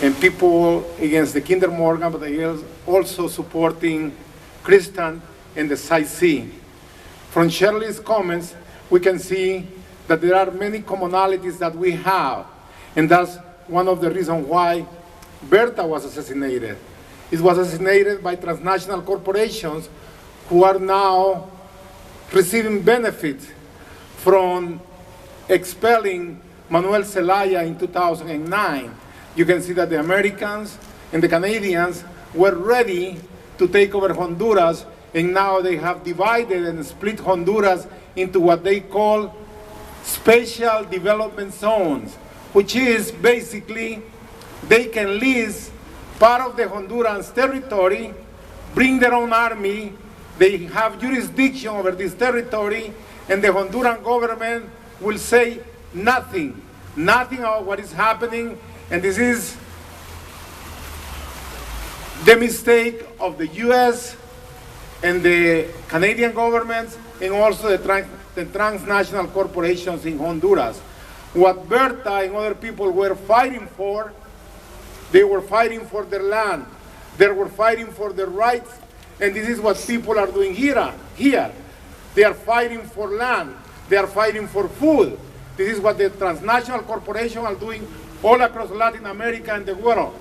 and people against the Kinder Morgan, but they are also supporting Christian and the South Sea. From Shirley's comments, we can see that there are many commonalities that we have, and that's one of the reasons why Berta was assassinated. It was assassinated by transnational corporations who are now receiving benefits from expelling Manuel Zelaya in 2009. You can see that the Americans and the Canadians were ready to take over Honduras, and now they have divided and split Honduras into what they call special development zones, which is basically they can lease part of the Hondurans territory, bring their own army, they have jurisdiction over this territory, and the Honduran government will say nothing about what is happening. And this is the mistake of the US and the Canadian governments, and also the transnational corporations in Honduras. What Berta and other people were fighting for, they were fighting for their land. They were fighting for their rights, and this is what people are doing here. They are fighting for land. They are fighting for food. This is what the transnational corporations are doing all across Latin America and the world.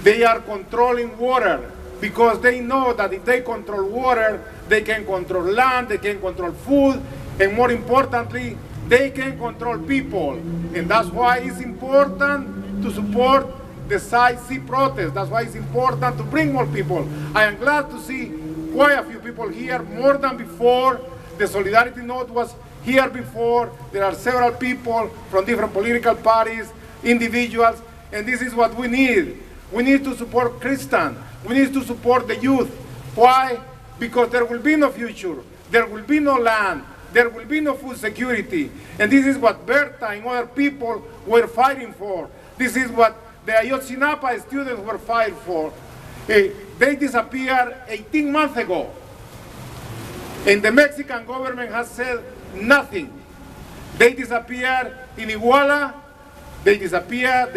They are controlling water because they know that if they control water, they can control land, they can control food, and more importantly, they can control people. And that's why it's important to support the South Sea protest. That's why it's important to bring more people. I am glad to see quite a few people here, more than before. The Solidarity Note was here before. There are several people from different political parties, individuals, and this is what we need. We need to support Christian. We need to support the youth. Why? Because there will be no future. There will be no land. There will be no food security. And this is what Berta and other people were fighting for. This is what the Ayotzinapa students were fighting for. They disappeared 18 months ago. And the Mexican government has said nothing. They disappeared in Iguala. They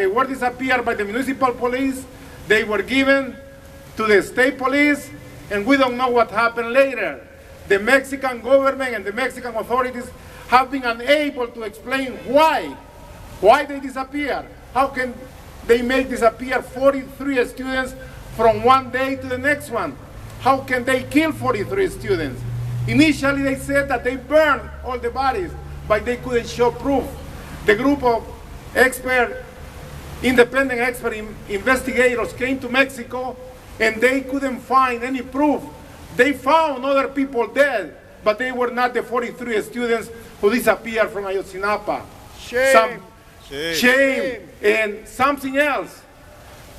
were disappeared by the municipal police. They were given to the state police, and we don't know what happened later. The Mexican government and the Mexican authorities have been unable to explain why they disappeared. How can they make disappear 43 students from one day to the next one? How can they kill 43 students? Initially they said that they burned all the bodies, but they couldn't show proof. The group of independent expert investigators came to Mexico, and they couldn't find any proof. They found other people dead, but they were not the 43 students who disappeared from Ayotzinapa. Shame. And something else.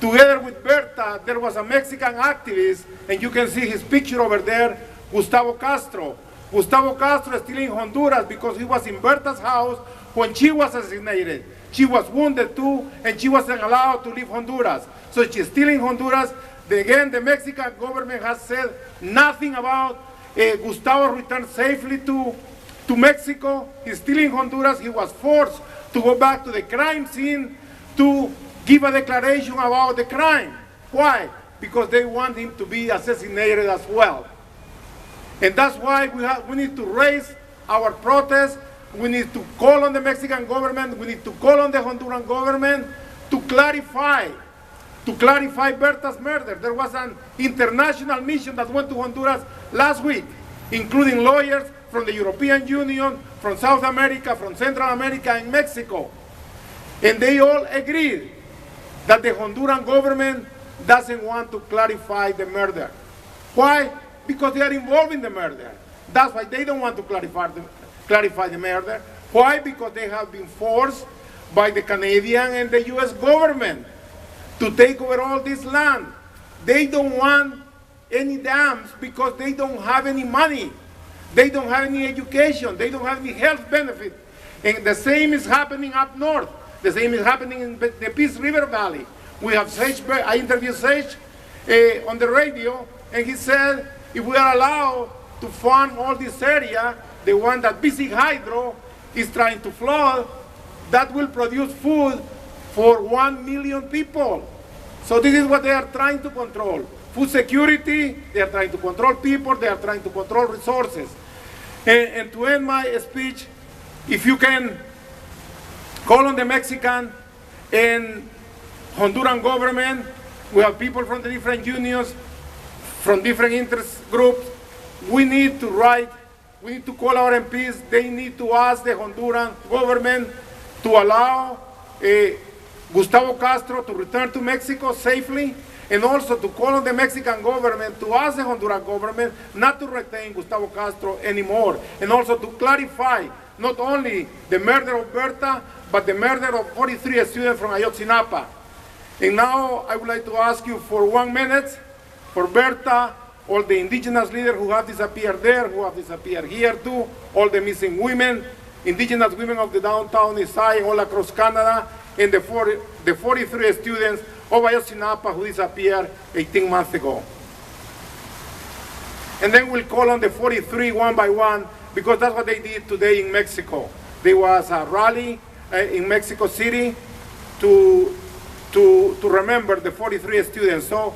Together with Berta, there was a Mexican activist, and you can see his picture over there, Gustavo Castro. Gustavo Castro is still in Honduras because he was in Berta's house when she was assassinated. She was wounded too, and she wasn't allowed to leave Honduras. So she's still in Honduras. Again, the Mexican government has said nothing about Gustavo returned safely to Mexico. He's still in Honduras. He was forced to go back to the crime scene to give a declaration about the crime. Why? Because they want him to be assassinated as well. And that's why we need to raise our protest. We need to call on the Mexican government. We need to call on the Honduran government to clarify Berta's murder. There was an international mission that went to Honduras last week, including lawyers from the European Union, from South America, from Central America, and Mexico. And they all agreed that the Honduran government doesn't want to clarify the murder. Why? Because they are involved in the murder. That's why they don't want to clarify the murder. Why? Because they have been forced by the Canadian and the US government to take over all this land. They don't want any dams because they don't have any money. They don't have any education. They don't have any health benefit. And the same is happening up north. The same is happening in the Peace River Valley. We have Sage, I interviewed Sage on the radio, and he said, if we are allowed to fund all this area, the one that BC Hydro is trying to flood, that will produce food for 1 million people. So this is what they are trying to control. Food security, they are trying to control people, they are trying to control resources. And to end my speech, if you can call on the Mexican and Honduran government, we have people from the different unions, from different interest groups. We need to write, we need to call our MPs, they need to ask the Honduran government to allow Gustavo Castro to return to Mexico safely, and also to call on the Mexican government to ask the Honduran government not to retain Gustavo Castro anymore, and also to clarify not only the murder of Berta, but the murder of 43 students from Ayotzinapa. And now I would like to ask you for 1 minute for Berta, all the indigenous leaders who have disappeared there, who have disappeared here too, all the missing women, indigenous women of the downtown east side, all across Canada, and the 43 students of Ayotzinapa who disappeared 18 months ago. And then we'll call on the 43 one by one, because that's what they did today in Mexico. There was a rally in Mexico City to remember the 43 students. So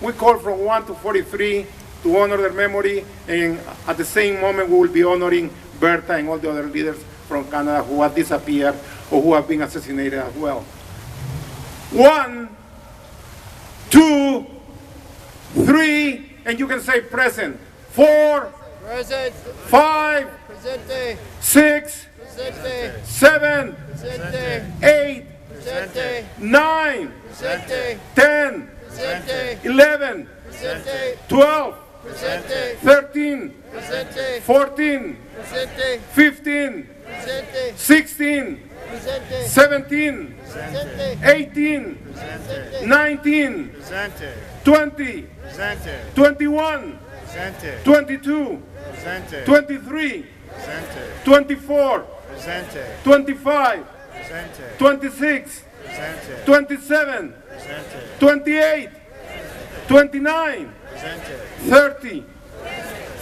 we call from 1 to 43 to honor their memory, and at the same moment we will be honoring Berta and all the other leaders from Canada who have disappeared or who have been assassinated as well. 1, 2, 3, and you can say present. 4, Present. 5, Presente. 6, Presente. 7, Presente. 8, Presente. 9, Presente. 10, Presente. 11, Presente. 12, Presente. 13, Presente. 14, Presente. 15, Presente. 16, Presente. 17, Presente. 18, Presente. 19, Presente. 20, Presente. 21, Presente. 22, Presente. 23, Presente. 24, Presente. 25, Presente. 26, Presente. 27, Presente. 28, 29, Presente. 30,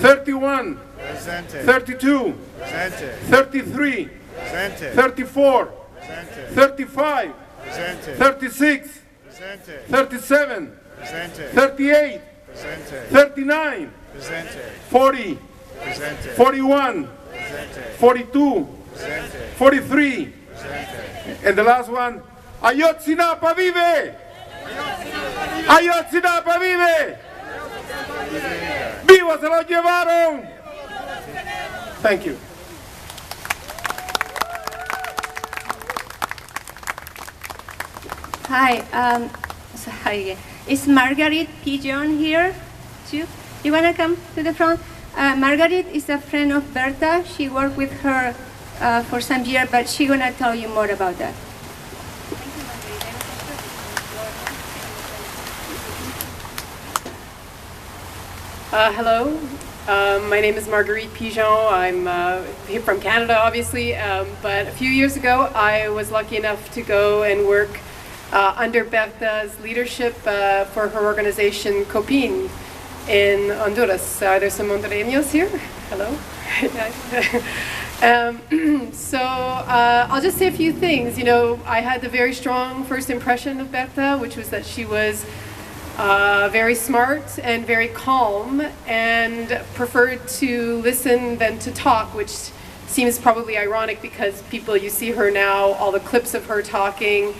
31, Presente. 32, Presente. 33, Presente. 34, Presente. 35, Presente. 36, Presente. 37, Presente. 38, Presente. 39, Presente. 40, Presente. 41, Presente. 42, Presente. 43, Presente. and the last one, Ayotzinapa vive! Ayotzinapa vive! ¡Viva se lo llevaron! Thank you. Hi, hi again. Is Margaret Pigeon here too? You wanna come to the front? Margaret is a friend of Berta. She worked with her for some years, but she's gonna tell you more about that. Hello, my name is Marguerite Pigeon. I'm from Canada, obviously, but a few years ago I was lucky enough to go and work under Berta's leadership for her organization COPIN in Honduras. Are there some Hondureños here? Hello. So I'll just say a few things. You know, I had a very strong first impression of Berta, which was that she was very smart and very calm and preferred to listen than to talk, which seems probably ironic because people, you see her now, all the clips of her talking,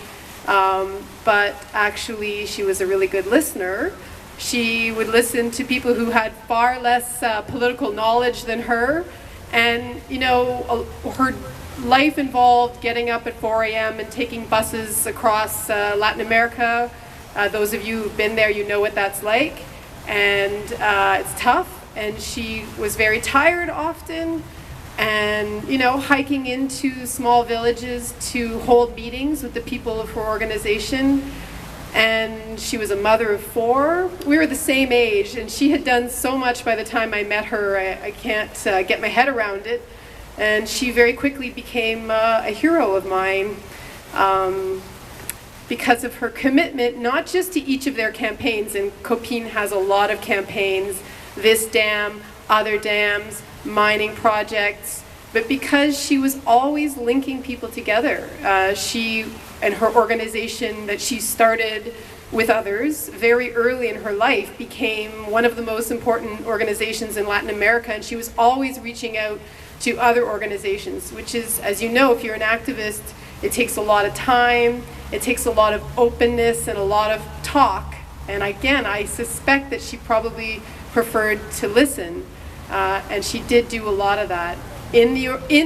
but actually she was a really good listener. She would listen to people who had far less political knowledge than her, and you know, her life involved getting up at 4 a.m. and taking buses across Latin America. Those of you who've been there, you know what that's like, and it's tough, and she was very tired often, and you know, hiking into small villages to hold meetings with the people of her organization. And she was a mother of 4. We were the same age, and she had done so much by the time I met her, I can't get my head around it. And she very quickly became a hero of mine because of her commitment, not just to each of their campaigns, and COPIN has a lot of campaigns, this dam, other dams, mining projects, but because she was always linking people together. She and her organization that she started with others, very early in her life became one of the most important organizations in Latin America, and she was always reaching out to other organizations, which is, as you know, if you're an activist, it takes a lot of time, it takes a lot of openness and a lot of talk. And again, I suspect that she probably preferred to listen, and she did do a lot of that in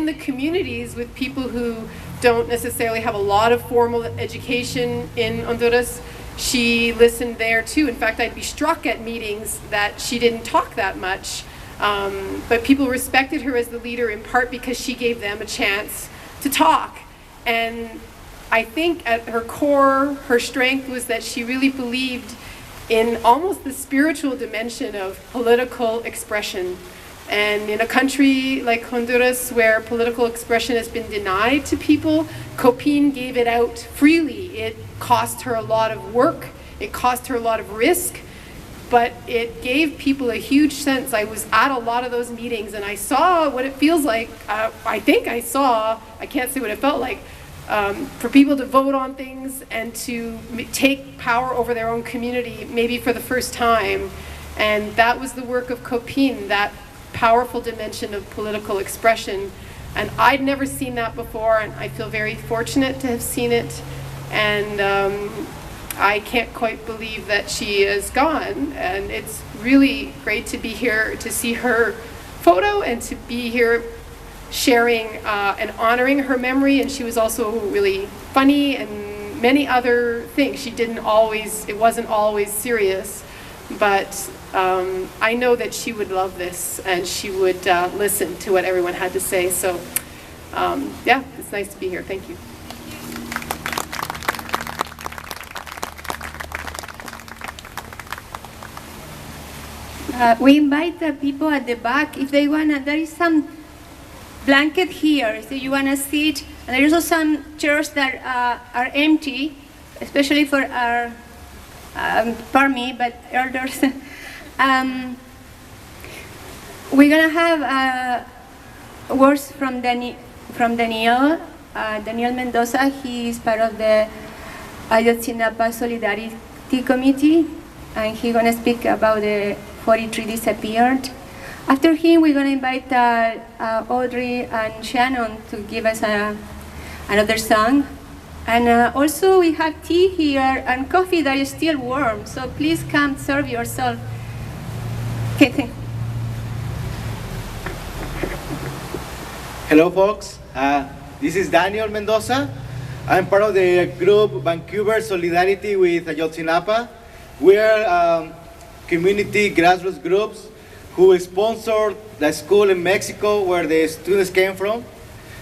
the communities with people who don't necessarily have a lot of formal education in Honduras. She listened there too. In fact, I'd be struck at meetings that she didn't talk that much, but people respected her as the leader in part because she gave them a chance to talk. And I think at her core, her strength was that she really believed in almost the spiritual dimension of political expression. And in a country like Honduras, where political expression has been denied to people, Copin gave it out freely. It cost her a lot of work, it cost her a lot of risk, but it gave people a huge sense. I was at a lot of those meetings and I saw what it feels like. I think I saw, I can't say what it felt like, for people to vote on things and to take power over their own community, maybe for the first time. And that was the work of Copin, that powerful dimension of political expression. And I'd never seen that before, and I feel very fortunate to have seen it. And I can't quite believe that she is gone. And it's really great to be here to see her photo and to be here sharing and honoring her memory. And she was also really funny and many other things. She didn't always, it wasn't always serious, but I know that she would love this and she would listen to what everyone had to say. So yeah, it's nice to be here. Thank you. We invite the people at the back, if they wanna, there is some blanket here, so you wanna sit, and there is also some chairs that are empty, especially for our, for me, but elders. We're gonna have words from Daniel Mendoza. He is part of the Ayotzinapa Solidarity Committee, and he's gonna speak about the 43 disappeared. After him, we're gonna invite Audrey and Shannon to give us another song. And also we have tea here and coffee that is still warm, so please come serve yourself. Okay, thank you. Hello folks, this is Daniel Mendoza. I'm part of the group Vancouver Solidarity with Ayotzinapa. We are community grassroots groups who sponsored the school in Mexico where the students came from.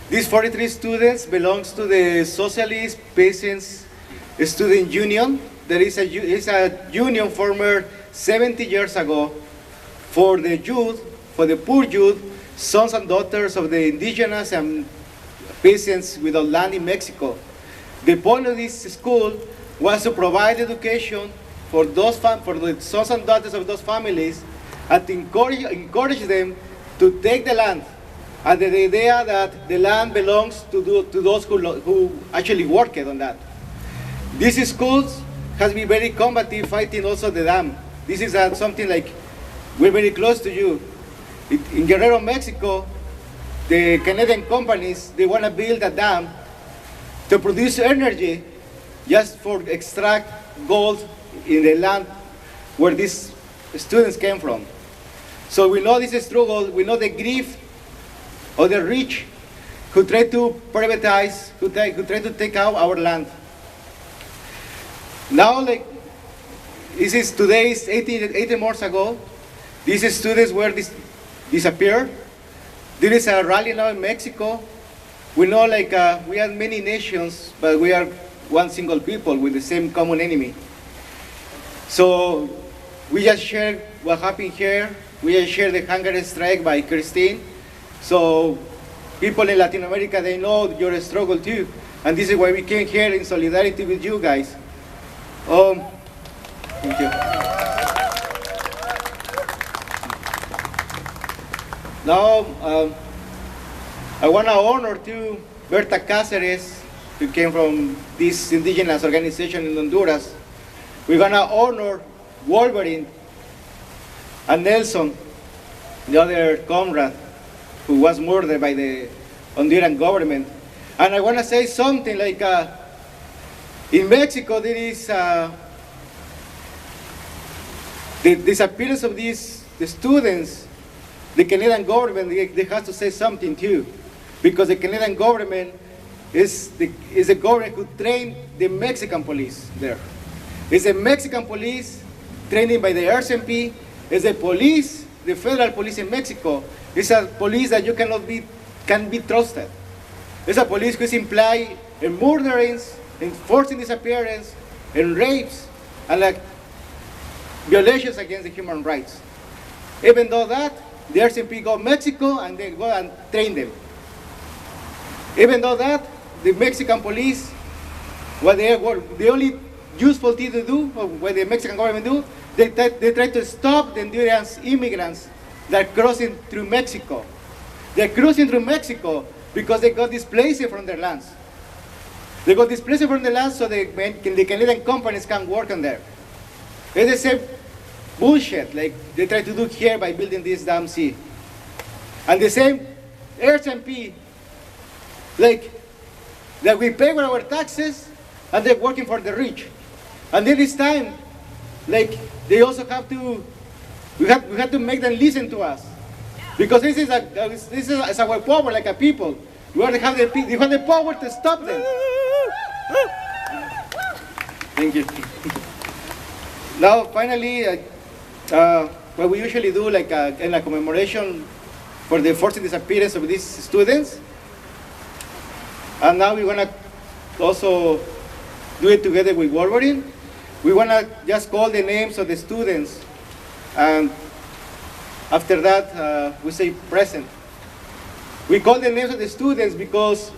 These 43 students belongs to the Socialist Peasants Student Union. There is a union formed 70 years ago for the youth, for the poor youth, sons and daughters of the indigenous and peasants without land in Mexico. The point of this school was to provide education for those for the sons and daughters of those families, and to encourage them to take the land, and the idea that the land belongs to those who actually worked on that. This school has been very combative, fighting also the dam. This is something like, we're very close to you. In Guerrero, Mexico, the Canadian companies, they want to build a dam to produce energy just for extract gold in the land where these students came from. So we know this struggle, we know the grief of the rich who try to privatize, who try to take out our land. Now, like, this is today's 18 months ago, these students were disappeared. There is a rally now in Mexico. We know, like, we are many nations, but we are one single people with the same common enemy. So we just share what happened here. We just share the hunger strike by Christine. So people in Latin America, they know your struggle too. And this is why we came here in solidarity with you guys. Thank you. Now, I want to honor too Berta Cáceres, who came from this indigenous organization in Honduras. we're gonna honor Wolverine and Nelson, the other comrade who was murdered by the Honduran government. And I want to say something like, in Mexico there is the disappearance of the students. The Canadian government, they have to say something too, because the Canadian government is the government who trained the Mexican police there. It's the Mexican police training by the RCMP. It's the police, the federal police in Mexico. It's a police that you can be trusted. It's a police who is implied in murderings, in forcing disappearance, in rapes, and like violations against the human rights. Even though that, the RCMP go to Mexico and they go and train them. Even though that, the Mexican police, what the only useful thing to do, or what the Mexican government do, they try to stop the Honduran immigrants that are crossing through Mexico. They're crossing through Mexico because they got displaced from their lands. They got displaced from their lands so the Canadian companies can work on there. It's the same bullshit like they try to do here by building this dam sea. And the same RCMP, like that we pay for our taxes and they're working for the rich. And then this time, like they also have to, we have to make them listen to us. Because this is our power, like a people. We have the power to stop them. Thank you. Now, finally, what we usually do, like in a commemoration for the forced disappearance of these students. And now we want to also do it together with Wolverine. We want to just call the names of the students, and after that, we say present. We call the names of the students because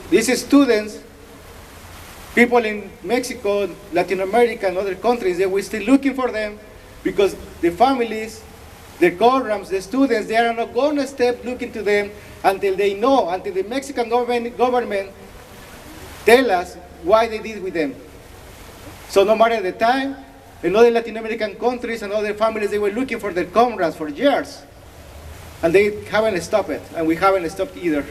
these students, people in Mexico, Latin America, and other countries, we're still looking for them because the families, the programs, the students, they are not going to stop looking to them until they know, until the Mexican government tell us why they did with them. So no matter the time, in other Latin American countries and other families, they were looking for their comrades for years. And they haven't stopped it, and we haven't stopped either.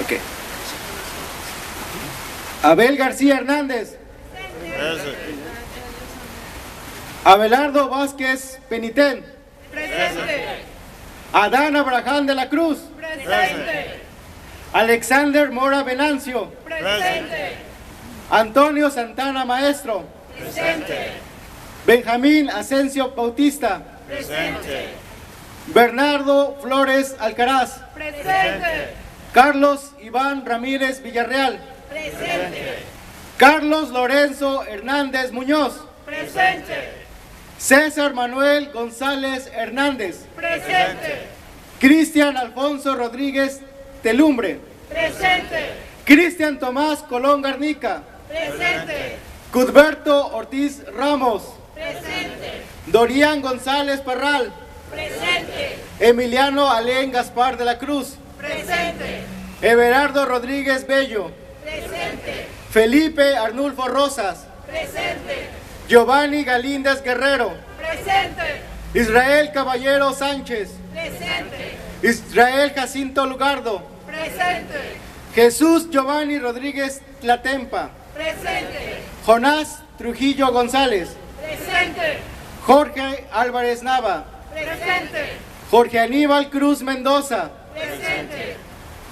Okay. Abel García Hernández. Present. Abelardo Vázquez Penitén. Presente. Adán Abraham de la Cruz. Presente. Alexander Mora Venancio. Presente. Antonio Santana Maestro. Presente. Benjamín Asensio Bautista. Presente. Bernardo Flores Alcaraz. Presente. Carlos Iván Ramírez Villarreal. Presente. Carlos Lorenzo Hernández Muñoz. Presente. César Manuel González Hernández. Presente. Cristian Alfonso Rodríguez Telumbre. Presente. Cristian Tomás Colón Garnica. Presente. Cudberto Ortiz Ramos. Presente. Dorian González Parral. Presente. Emiliano Alén Gaspar de la Cruz. Presente. Everardo Rodríguez Bello. Presente. Felipe Arnulfo Rosas. Presente. Giovanni Galíndez Guerrero. Presente. Israel Caballero Sánchez. Presente. Israel Jacinto Lugardo. Presente. Jesús Giovanni Rodríguez Tlatempa. Presente. Jonás Trujillo González. Presente. Jorge Álvarez Nava. Presente. Jorge Aníbal Cruz Mendoza. Presente.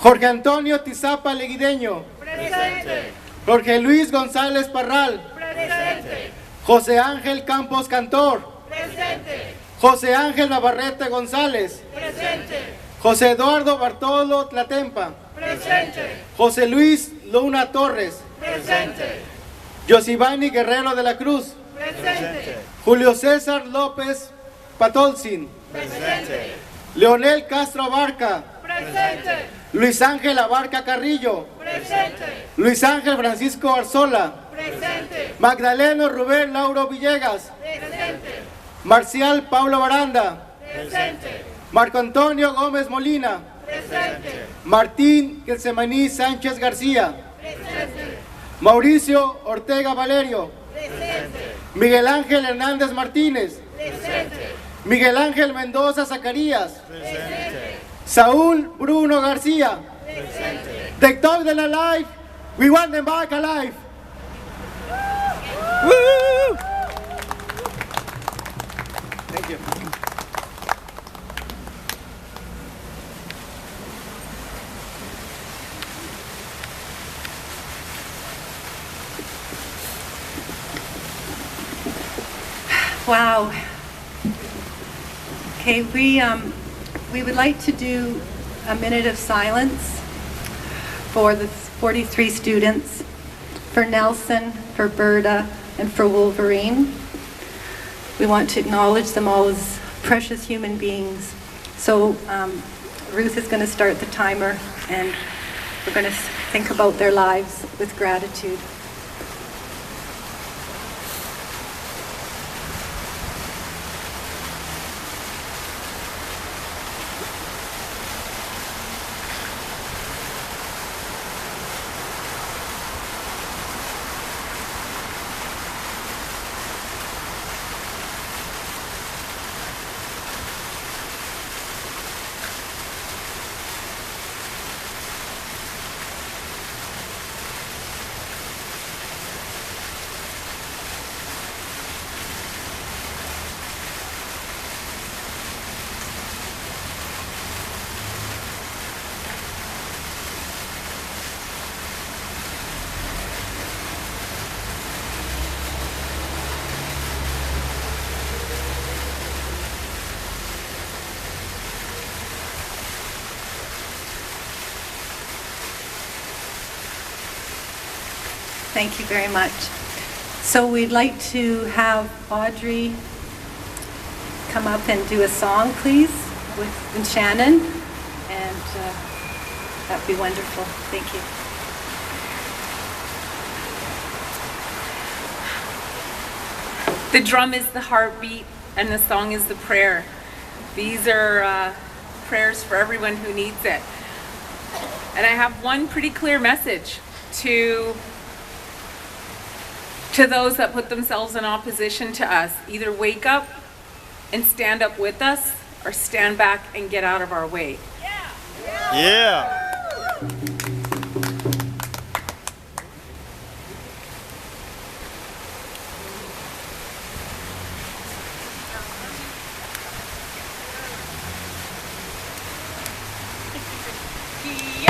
Jorge Antonio Tizapa Leguideño. Presente. Jorge Luis González Parral. Presente. José Ángel Campos Cantor. Presente. José Ángel Navarrete González. Presente. José Eduardo Bartolo Tlatempa. Presente. José Luis Luna Torres. Presente. Yosivani Guerrero de la Cruz. Presente. Julio César López Patolcin. Presente. Leonel Castro Abarca. Presente. Luis Ángel Abarca Carrillo. Presente. Luis Ángel Francisco Arzola. Presente. Magdaleno Rubén Lauro Villegas. Presente. Marcial Pablo Baranda. Presente. Marco Antonio Gómez Molina. Presente. Martín Getsemaní Sánchez García. Mauricio Ortega Valerio. Miguel Ángel Hernández Martínez. Miguel Ángel Mendoza Zacarías. Saúl Bruno García. They took them alive. We want them back alive. Woo! Thank you. Wow. Okay, we would like to do a minute of silence for the 43 students, for Nelson, for Berta, and for Wolverine. We want to acknowledge them all as precious human beings. So Ruth is going to start the timer, and we're going to think about their lives with gratitude. Thank you very much. So we'd like to have Audrey come up and do a song, please, with Shannon, and that'd be wonderful. Thank you. The drum is the heartbeat, and the song is the prayer. These are prayers for everyone who needs it. And I have one pretty clear message to those that put themselves in opposition to us. Either wake up and stand up with us, or stand back and get out of our way. Yeah. Keep